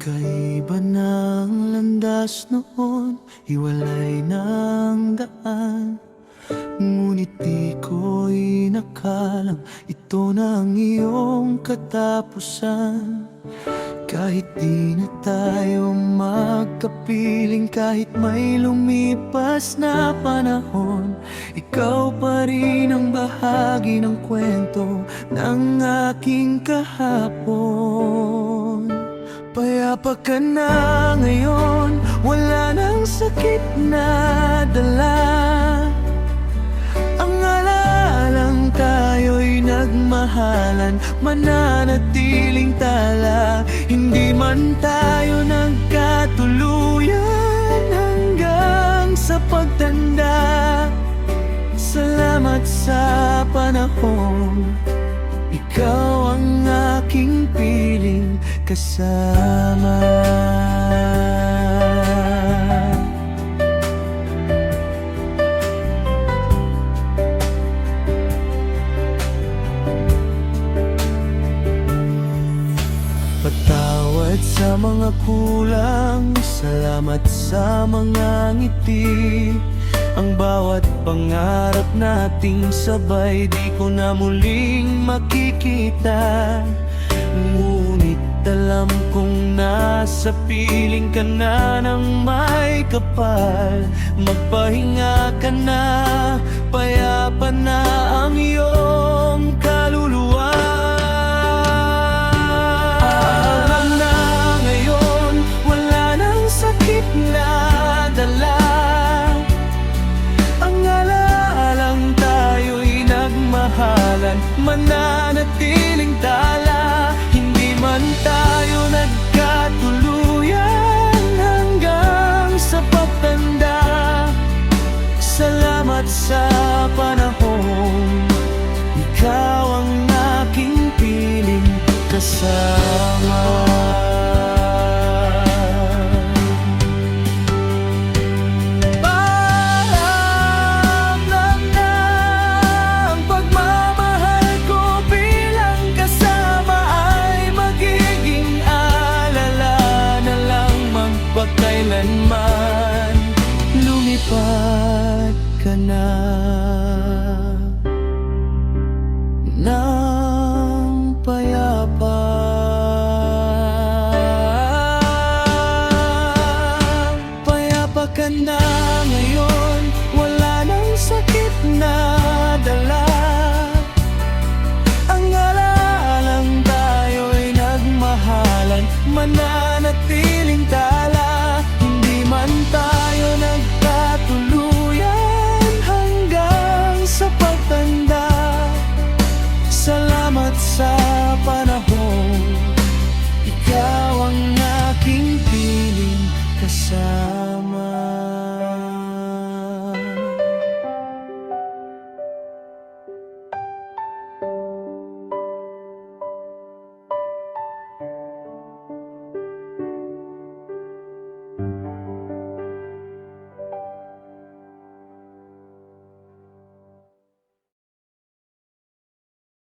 Magkaiba ng landas noon, hiwalay ng daan. Ngunit di ko'y nakalang ito na ang iyong katapusan. Kahit di na tayo magkapiling, kahit may lumipas na panahon, ikaw pa rin ang bahagi ng kwento ng aking kahapon. Payapa ka na ngayon, wala nang sakit na dala. Ang alaalang tayo'y nagmahalan, mananatiling tala. Hindi man tayo nagkatuluyan hanggang sa pagtanda. Salamat sa panahon, ikaw ang aking piling kasama. Patawad sa mga kulang, salamat sa mga ngiti. Ang bawat pangarap nating sabay, di ko na muling makikita. Ngunit alam kong nasa piling ka na ng may kapal. Magpahinga ka na, payapa na ang iyong kaluluwa. Alam na ngayon, wala nang sakit na dala. Ang alaalang tayo'y nagmahalan, mananatiling tala. Hindi man tayo nagkatuluyan hanggang sa pagtanda. Salamat sa panahon, ikaw ang aking piling kasama. Kailanman lumipad ka na ng payapa. Payapa ka na ngayon, wala nang sakit na dala. Ang alaalang tayo'y nagmahalan, mananatiling tala. Man tayo nagkatuluyan hanggang sa pagtanda. Salamat sa panahon,